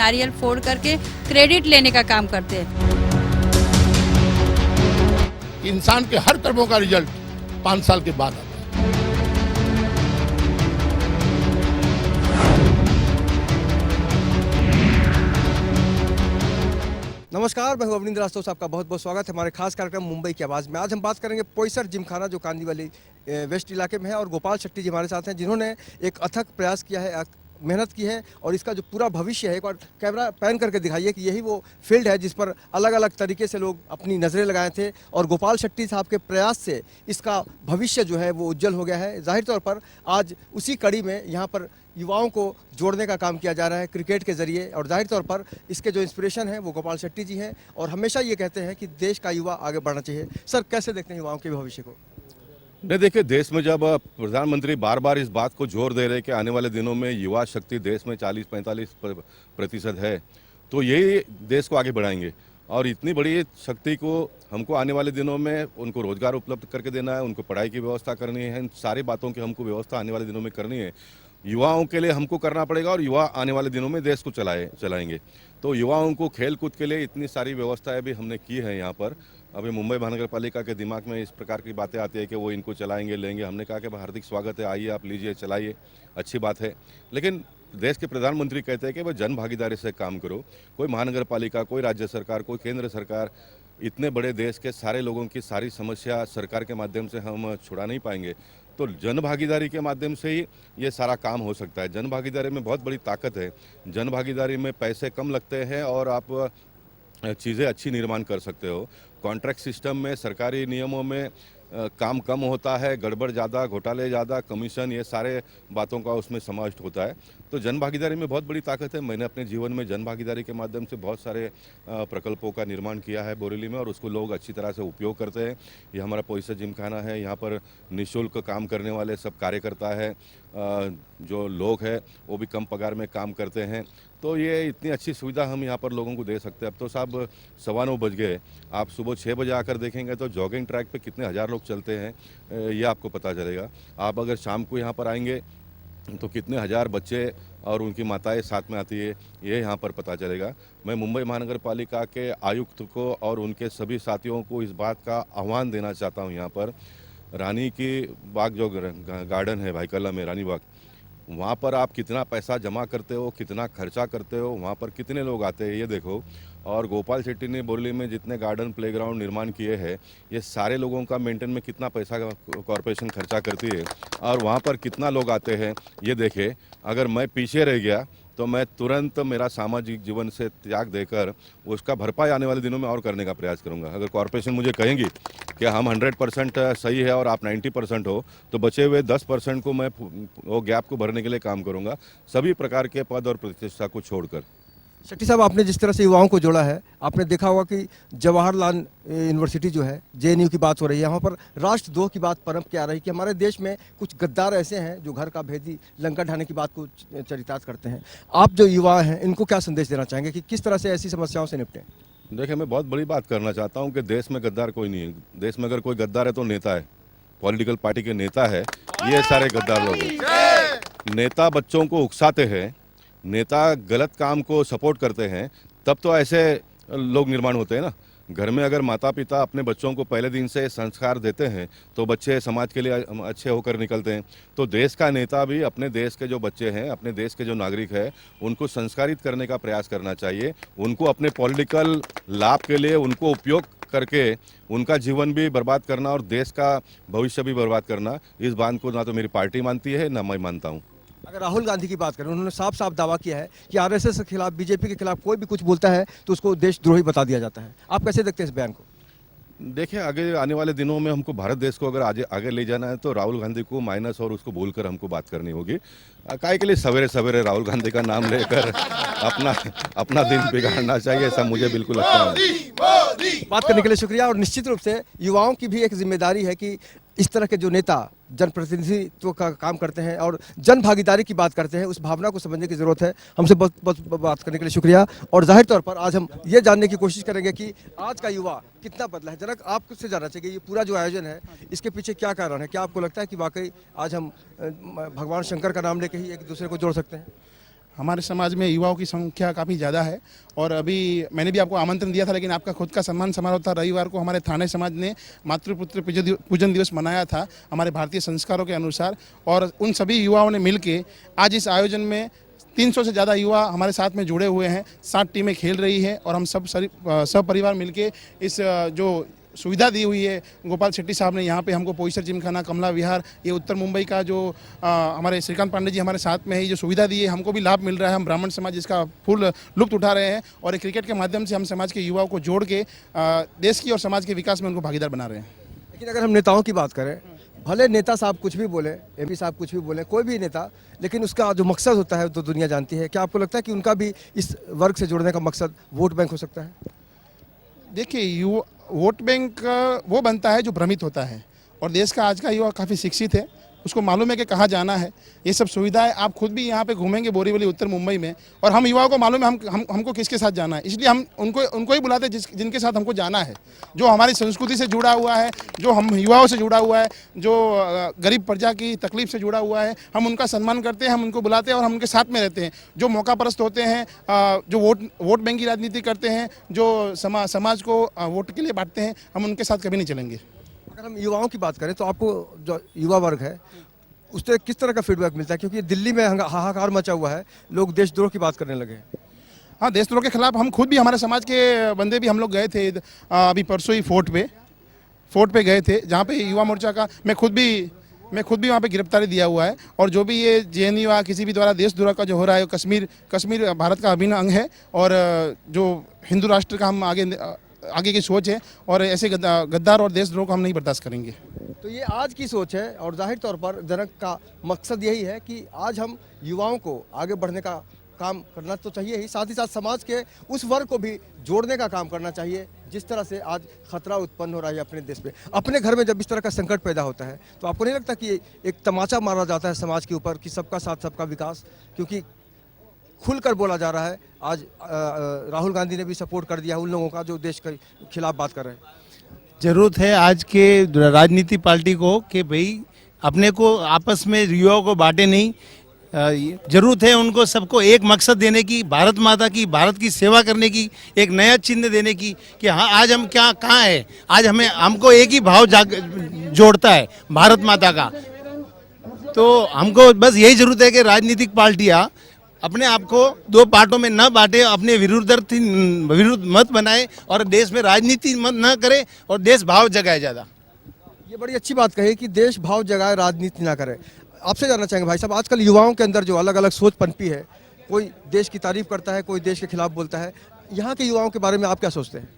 नारियल फोड़ करके क्रेडिट लेने का काम करते हैं। इंसान के हर कर्मों का रिजल्ट 5 साल के बाद आता है। नमस्कार, मैं हूं अवनींद्र रास्तों से आपका बहुत बहुत स्वागत है हमारे खास कार्यक्रम मुंबई की आवाज़ में। आज हम बात करेंगे पोईसर जिमखाना जो कांदिवली वेस्ट इलाके में है, और गोपाल शेट्टी जी हमारे साथ हैं जिन्होंने एक अथक प्रयास किया है, मेहनत की है, और इसका जो पूरा भविष्य है, एक बार कैमरा पैन करके दिखाइए कि यही वो फील्ड है जिस पर अलग अलग तरीके से लोग अपनी नज़रें लगाए थे, और गोपाल शेट्टी साहब के प्रयास से इसका भविष्य जो है वो उज्जवल हो गया है। जाहिर तौर पर आज उसी कड़ी में यहाँ पर युवाओं को जोड़ने का काम किया जा रहा है क्रिकेट के जरिए, और जाहिर तौर पर इसके जो इंस्पिरेशन है वो गोपाल शेट्टी जी हैं, और हमेशा ये कहते हैं कि देश का युवा आगे बढ़ना चाहिए। सर, कैसे देखते हैं युवाओं के भविष्य को? नहीं, देखिए, देश में जब प्रधानमंत्री बार बार इस बात को जोर दे रहे कि आने वाले दिनों में युवा शक्ति देश में 40-45% है, तो यही देश को आगे बढ़ाएंगे। और इतनी बड़ी शक्ति को हमको आने वाले दिनों में उनको रोजगार उपलब्ध करके देना है, उनको पढ़ाई की व्यवस्था करनी है, इन सारी बातों की हमको व्यवस्था आने वाले दिनों में करनी है। युवाओं के लिए हमको करना पड़ेगा, और युवा आने वाले दिनों में देश को चलाएंगे। तो युवाओं को खेल कूद के लिए इतनी सारी व्यवस्थाएं भी हमने की है यहाँ पर। अभी मुंबई महानगर पालिका के दिमाग में इस प्रकार की बातें आती है कि वो इनको चलाएंगे, लेंगे। हमने कहा कि हार्दिक स्वागत है, आइए, आप लीजिए, चलाइए, अच्छी बात है। लेकिन देश के प्रधानमंत्री कहते हैं कि वह जन भागीदारी से काम करो। कोई महानगर पालिका, कोई राज्य सरकार, कोई केंद्र सरकार इतने बड़े देश के सारे लोगों की सारी समस्या सरकार के माध्यम से हम छुड़ा नहीं पाएंगे। तो जन भागीदारी के माध्यम से ही ये सारा काम हो सकता है। जन भागीदारी में बहुत बड़ी ताकत है। जन भागीदारी में पैसे कम लगते हैं और आप चीज़ें अच्छी निर्माण कर सकते हो। कॉन्ट्रैक्ट सिस्टम में, सरकारी नियमों में काम कम होता है, गड़बड़ ज़्यादा, घोटाले ज़्यादा, कमीशन, ये सारे बातों का उसमें समाविष्ट होता है। तो जन भागीदारी में बहुत बड़ी ताकत है। मैंने अपने जीवन में जन भागीदारी के माध्यम से बहुत सारे प्रकल्पों का निर्माण किया है बोरेली में, और उसको लोग अच्छी तरह से उपयोग करते हैं। ये हमारा पोईसर जिमखाना है, यहाँ पर निःशुल्क काम करने वाले सब कार्यकर्ता है, जो लोग हैं वो भी कम पगार में काम करते हैं। तो ये इतनी अच्छी सुविधा हम यहाँ पर लोगों को दे सकते हैं। अब तो साहब 9:15 बज गए, आप सुबह 6 बजे आकर देखेंगे तो जॉगिंग ट्रैक पे कितने हज़ार लोग चलते हैं, ये आपको पता चलेगा। आप अगर शाम को यहाँ पर आएंगे तो कितने हज़ार बच्चे और उनकी माताएं साथ में आती है, ये यहाँ पर पता चलेगा। मैं मुंबई महानगर पालिका के आयुक्त को और उनके सभी साथियों को इस बात का आह्वान देना चाहता हूँ। यहाँ पर रानी की बाग जो गार्डन है भाईकल्ला में, रानी बाग, वहाँ पर आप कितना पैसा जमा करते हो, कितना खर्चा करते हो, वहाँ पर कितने लोग आते हैं, ये देखो। और गोपाल शेट्टी ने बोरेली में जितने गार्डन, प्लेग्राउंड निर्माण किए हैं, ये सारे लोगों का मेंटेन में कितना पैसा कॉरपोरेशन खर्चा करती है, और वहाँ पर कितना लोग आते हैं, ये देखे। अगर मैं पीछे रह गया तो मैं तुरंत मेरा सामाजिक जीवन से त्याग देकर उसका भरपाई आने वाले दिनों में और करने का प्रयास करूंगा। अगर कॉरपोरेशन मुझे कहेंगी कि हम 100% सही है और आप 90% हो, तो बचे हुए 10% को मैं वो गैप को भरने के लिए काम करूंगा, सभी प्रकार के पद और प्रतिष्ठा को छोड़कर। शेट्टी साहब, आपने जिस तरह से युवाओं को जोड़ा है, आपने देखा होगा कि जवाहरलाल यूनिवर्सिटी जो है, जेएनयू की बात हो रही है, यहाँ पर राष्ट्रद्रोह की बात पनप के आ रही है कि हमारे देश में कुछ गद्दार ऐसे हैं जो घर का भेदी लंका ढाने की बात को चरितार्थ करते हैं। आप जो युवा हैं, इनको क्या संदेश देना चाहेंगे कि किस तरह से ऐसी समस्याओं से निपटें? देखिए, मैं बहुत बड़ी बात करना चाहता हूँ कि देश में गद्दार कोई नहीं है। देश में अगर कोई गद्दार है तो नेता है, पॉलिटिकल पार्टी के नेता है, ये सारे गद्दार लोग हैं। नेता बच्चों को उकसाते हैं, नेता गलत काम को सपोर्ट करते हैं, तब तो ऐसे लोग निर्माण होते हैं ना। घर में अगर माता पिता अपने बच्चों को पहले दिन से संस्कार देते हैं तो बच्चे समाज के लिए अच्छे होकर निकलते हैं। तो देश का नेता भी अपने देश के जो बच्चे हैं, अपने देश के जो नागरिक हैं, उनको संस्कारित करने का प्रयास करना चाहिए। उनको अपने पॉलिटिकल लाभ के लिए उनको उपयोग करके उनका जीवन भी बर्बाद करना और देश का भविष्य भी बर्बाद करना, इस बात को ना तो मेरी पार्टी मानती है, ना मैं मानता हूँ। अगर राहुल गांधी की बात करें, उन्होंने साफ साफ दावा किया है कि आरएसएस के खिलाफ, बीजेपी के खिलाफ कोई भी कुछ बोलता है तो उसको देशद्रोही बता दिया जाता है। आप कैसे देखते हैं इस बयान को? देखिए, आगे आने वाले दिनों में हमको भारत देश को अगर आगे ले जाना है तो राहुल गांधी को माइनस और उसको भूलकर हमको बात करनी होगी। काहे के लिए सवेरे सवेरे राहुल गांधी का नाम लेकर अपना दिन बिगाड़ना चाहिए, ऐसा मुझे बिल्कुल लगता है। बात करने के लिए शुक्रिया। और निश्चित रूप से युवाओं की भी एक जिम्मेदारी है कि इस तरह के जो नेता जनप्रतिनिधित्व का काम करते हैं और जन भागीदारी की बात करते हैं, उस भावना को समझने की जरूरत है। हमसे बहुत बात करने के लिए शुक्रिया। और जाहिर तौर पर आज हम ये जानने की कोशिश करेंगे कि आज का युवा कितना बदला है। जनक, आपसे जानना चाहिए, ये पूरा जो आयोजन है इसके पीछे क्या कारण है? क्या आपको लगता है कि वाकई आज हम भगवान शंकर का नाम लेके ही एक दूसरे को जोड़ सकते हैं? हमारे समाज में युवाओं की संख्या काफ़ी ज़्यादा है। और अभी मैंने भी आपको आमंत्रण दिया था, लेकिन आपका खुद का सम्मान समारोह था। रविवार को हमारे थाने समाज ने मातृपुत्र पूजन दिवस मनाया था हमारे भारतीय संस्कारों के अनुसार, और उन सभी युवाओं ने मिलके आज इस आयोजन में 300 से ज़्यादा युवा हमारे साथ में जुड़े हुए हैं। 7 टीमें खेल रही हैं और हम सब परिवार मिलके इस जो सुविधा दी हुई है गोपाल शेट्टी साहब ने, यहाँ पे हमको पोईसर जिमखाना, कमला विहार, ये उत्तर मुंबई का जो हमारे श्रीकांत पांडे जी हमारे साथ में है, ये जो सुविधा दी है हमको भी लाभ मिल रहा है। हम ब्राह्मण समाज इसका फुल लुत्फ उठा रहे हैं और क्रिकेट के माध्यम से हम समाज के युवाओं को जोड़ के देश की और समाज के विकास में उनको भागीदार बना रहे हैं। लेकिन अगर हम नेताओं की बात करें, भले नेता साहब कुछ भी बोले, एमपी साहब कुछ भी बोले, कोई भी नेता, लेकिन उसका जो मकसद होता है तो दुनिया जानती है। क्या आपको लगता है कि उनका भी इस वर्ग से जुड़ने का मकसद वोट बैंक हो सकता है? देखिए, वोट बैंक वो बनता है जो भ्रमित होता है, और देश का आज का युवा काफ़ी शिक्षित है, उसको मालूम है कि कहाँ जाना है। ये सब सुविधाएं आप खुद भी यहाँ पे घूमेंगे बोरीवली उत्तर मुंबई में, और हम युवाओं को मालूम है हमको किसके साथ जाना है, इसलिए हम उनको ही बुलाते हैं जिनके साथ हमको जाना है, जो हमारी संस्कृति से जुड़ा हुआ है, जो हम युवाओं से जुड़ा हुआ है, जो गरीब प्रजा की तकलीफ से जुड़ा हुआ है। हम उनका सम्मान करते हैं, हम उनको बुलाते हैं और हम उनके साथ में रहते हैं। जो मौका परस्त होते हैं, जो वोट बैंक की राजनीति करते हैं, जो समाज को वोट के लिए बांटते हैं, हम उनके साथ कभी नहीं चलेंगे। अगर हम युवाओं की बात करें तो आपको जो युवा वर्ग है उससे किस तरह का फीडबैक मिलता है? क्योंकि दिल्ली में हाहाकार मचा हुआ है, लोग देशद्रोह की बात करने लगे हैं। हाँ, देशद्रोह के खिलाफ हम खुद भी, हमारे समाज के बंदे भी, हम लोग गए थे अभी परसों ही फोर्ट पे गए थे, जहाँ पे युवा मोर्चा का मैं खुद भी वहाँ पे गिरफ्तारी दिया हुआ है। और जो भी ये जेएनयू या किसी भी द्वारा देशद्रोह का जो हो रहा है, कश्मीर भारत का अभिन्न अंग है, और जो हिंदू राष्ट्र का हम आगे की सोच है, और ऐसे गद्दार और देशद्रोह को हम नहीं बर्दाश्त करेंगे। तो ये आज की सोच है, और जाहिर तौर पर जनक का मकसद यही है कि आज हम युवाओं को आगे बढ़ने का काम करना तो चाहिए ही, साथ ही साथ समाज के उस वर्ग को भी जोड़ने का काम करना चाहिए जिस तरह से आज खतरा उत्पन्न हो रहा है अपने देश में। अपने घर में जब इस तरह का संकट पैदा होता है तो आपको नहीं लगता कि एक तमाचा मारा जाता है समाज के ऊपर कि सबका साथ सबका विकास? क्योंकि खुलकर बोला जा रहा है, आज राहुल गांधी ने भी सपोर्ट कर दिया उन लोगों का जो देश के खिलाफ बात कर रहे हैं। जरूरत है आज के राजनीति पार्टी को कि भाई अपने को आपस में युवाओं को बांटे नहीं। जरूरत है उनको सबको एक मकसद देने की, भारत माता की, भारत की सेवा करने की, एक नया चिन्ह देने की कि हाँ आज हम क्या कहाँ है। आज हमको एक ही भाव जोड़ता है, भारत माता का। तो हमको बस यही जरूरत है कि राजनीतिक पार्टियाँ अपने आप को 2 पार्टों में न बांटे, अपने विरुद्ध मत बनाए और देश में राजनीति मत न करे और देश भाव जगाए ज़्यादा। ये बड़ी अच्छी बात कही कि देश भाव जगाए, राजनीति ना करे। आपसे जानना चाहेंगे भाई साहब, आजकल युवाओं के अंदर जो अलग अलग सोच पनपी है, कोई देश की तारीफ करता है, कोई देश के खिलाफ बोलता है, यहाँ के युवाओं के बारे में आप क्या सोचते हैं?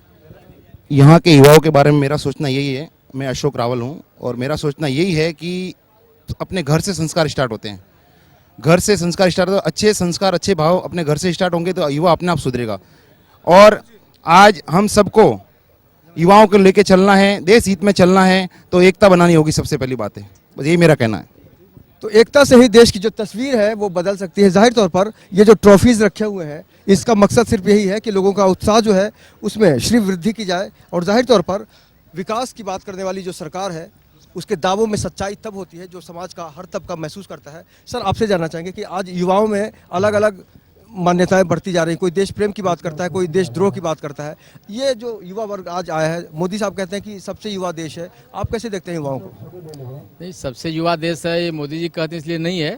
यहाँ के युवाओं के बारे में मेरा सोचना यही है, मैं अशोक रावल हूँ, और मेरा सोचना यही है कि अपने घर से संस्कार स्टार्ट होते हैं। घर से संस्कार स्टार्ट हो, अच्छे संस्कार, अच्छे भाव अपने घर से स्टार्ट होंगे तो युवा अपने आप सुधरेगा। और आज हम सबको युवाओं को लेके चलना है, देश हित में चलना है, तो एकता बनानी होगी। सबसे पहली बात है, बस यही मेरा कहना है। तो एकता से ही देश की जो तस्वीर है वो बदल सकती है। जाहिर तौर पर ये जो ट्रॉफीज रखे हुए हैं, इसका मकसद सिर्फ यही है कि लोगों का उत्साह जो है उसमें श्री वृद्धि की जाए। और जाहिर तौर पर विकास की बात करने वाली जो सरकार है उसके दावों में सच्चाई तब होती है जो समाज का हर तबका महसूस करता है। सर, आपसे जानना चाहेंगे कि आज युवाओं में अलग अलग मान्यताएं बढ़ती जा रही हैं, कोई देश प्रेम की बात करता है, कोई देशद्रोह की बात करता है। ये जो युवा वर्ग आज आया है, मोदी साहब कहते हैं कि सबसे युवा देश है, आप कैसे देखते हैं युवाओं को? नहीं, सबसे युवा देश है ये मोदी जी कहते हैं इसलिए नहीं है।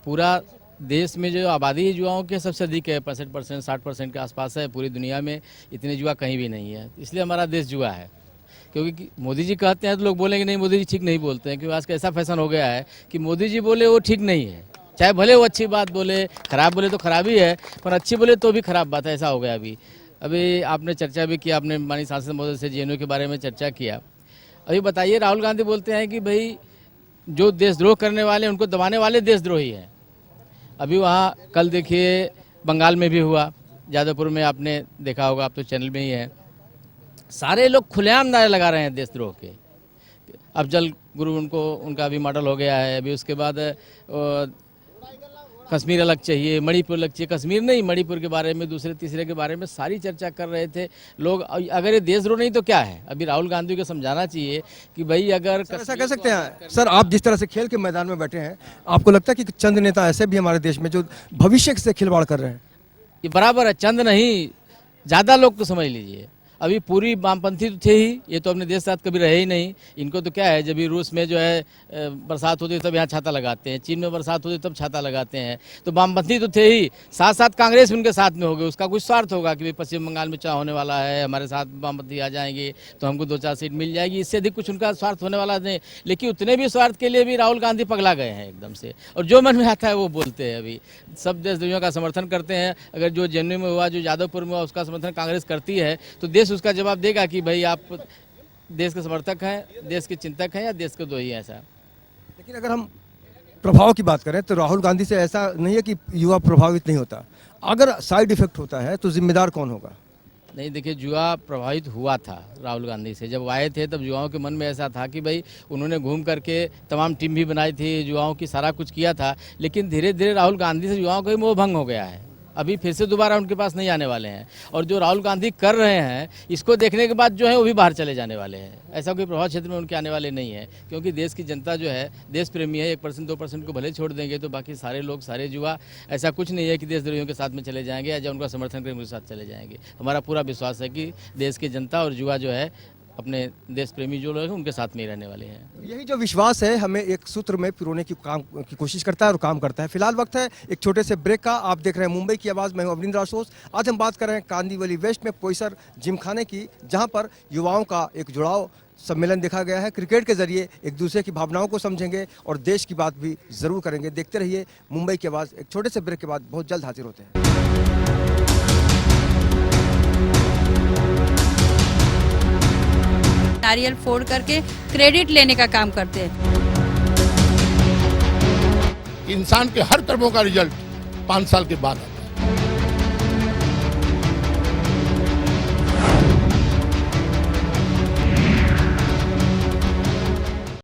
पूरा देश में जो आबादी युवाओं की सबसे अधिक है, 65%, 60% के आसपास है। पूरी दुनिया में इतने युवा कहीं भी नहीं है, इसलिए हमारा देश युवा है। क्योंकि मोदी जी कहते हैं तो लोग बोलेंगे नहीं, मोदी जी ठीक नहीं बोलते हैं, क्योंकि आज का ऐसा फैशन हो गया है कि मोदी जी बोले वो ठीक नहीं है। चाहे भले वो अच्छी बात बोले, खराब बोले तो खराबी है, पर अच्छी बोले तो भी खराब बात है। ऐसा हो गया अभी आपने चर्चा भी किया, आपने माननीय सांसद महोदय से जेएनयू के बारे में चर्चा किया। अभी बताइए, राहुल गांधी बोलते हैं कि भाई जो देशद्रोह करने वाले उनको दबाने वाले देशद्रोही हैं। अभी वहाँ कल देखिए बंगाल में भी हुआ, जादवपुर में आपने देखा होगा, आप तो चैनल में ही है। सारे लोग खुलेआम नारे लगा रहे हैं देशद्रोह के। अब जल गुरु उनका भी मॉडल हो गया है। अभी उसके बाद कश्मीर अलग चाहिए, मणिपुर अलग चाहिए। कश्मीर नहीं, मणिपुर के बारे में, दूसरे तीसरे के बारे में सारी चर्चा कर रहे थे लोग। अगर ये देशद्रोह नहीं तो क्या है? अभी राहुल गांधी को समझाना चाहिए कि भाई अगर सर, ऐसा कह सकते हैं सर, आप जिस तरह से खेल के मैदान में बैठे हैं, आपको लगता है कि चंद नेता ऐसे भी हमारे देश में जो भविष्य से खिलवाड़ कर रहे हैं? ये बराबर है, चंद नहीं, ज़्यादा लोग तो समझ लीजिए। अभी पूरी वामपंथी तो थे ही, ये तो अपने देश के साथ कभी रहे ही नहीं। इनको तो क्या है, जब भी रूस में जो है बरसात होती है तब यहाँ छाता लगाते हैं, चीन में बरसात होती है तब छाता लगाते हैं। तो वामपंथी तो थे ही, साथ साथ कांग्रेस भी उनके साथ में हो गए। उसका कुछ स्वार्थ होगा कि भाई पश्चिम बंगाल में चुनाव होने वाला है, हमारे साथ वामपंथी आ जाएंगे तो हमको 2-4 सीट मिल जाएगी, इससे अधिक कुछ उनका स्वार्थ होने वाला नहीं। लेकिन उतने भी स्वार्थ के लिए भी राहुल गांधी पगला गए हैं एकदम से, और जो मन में आता है वो बोलते हैं। अभी सब देश दुनिया का समर्थन करते हैं। अगर जो जमुई में हुआ, जो यादवपुर में हुआ, उसका समर्थन कांग्रेस करती है तो देश उसका जवाब देगा कि भाई आप देश के समर्थक हैं, देश के चिंतक हैं, या देश के द्रोही हैं। ऐसा लेकिन अगर हम प्रभाव की बात करें तो राहुल गांधी से ऐसा नहीं है कि युवा प्रभावित नहीं होता। अगर साइड इफेक्ट होता है तो जिम्मेदार कौन होगा? नहीं, देखिए, युवा प्रभावित हुआ था राहुल गांधी से। जब आए थे तब युवाओं के मन में ऐसा था कि भाई उन्होंने घूम करके तमाम टीम भी बनाई थी, युवाओं की सारा कुछ किया था। लेकिन धीरे धीरे राहुल गांधी से युवाओं का ही मोह भंग हो गया है। अभी फिर से दोबारा उनके पास नहीं आने वाले हैं, और जो राहुल गांधी कर रहे हैं इसको देखने के बाद जो है वो भी बाहर चले जाने वाले हैं। ऐसा कोई प्रभाव क्षेत्र में उनके आने वाले नहीं है, क्योंकि देश की जनता जो है देश प्रेमी है। 1% 2% को भले छोड़ देंगे तो बाकी सारे लोग, सारे युवा, ऐसा कुछ नहीं है कि देशद्रोहियों के साथ में चले जाएंगे या जो उनका समर्थन करेंगे उनके साथ चले जाएंगे। हमारा पूरा विश्वास है कि देश की जनता और युवा जो है अपने देश प्रेमी जो लोग हैं उनके साथ में ही रहने वाले हैं। यही जो विश्वास है हमें एक सूत्र में पिरोने की कोशिश करता है और काम करता है। फिलहाल वक्त है एक छोटे से ब्रेक का। आप देख रहे हैं मुंबई की आवाज़, मैं हूं अवनींद्र आशुतोष। आज हम बात कर रहे हैं कांदिवली वेस्ट में पोईसर जिमखाने की, जहां पर युवाओं का एक जुड़ाव सम्मेलन देखा गया है। क्रिकेट के जरिए एक दूसरे की भावनाओं को समझेंगे और देश की बात भी जरूर करेंगे। देखते रहिए मुंबई की आवाज़। एक छोटे से ब्रेक के बाद बहुत जल्द हाजिर होते हैं। नारियल फोड़ करके क्रेडिट लेने का काम करते हैं। इंसान के हर कर्मों का रिजल्ट 5 साल के बाद आता है।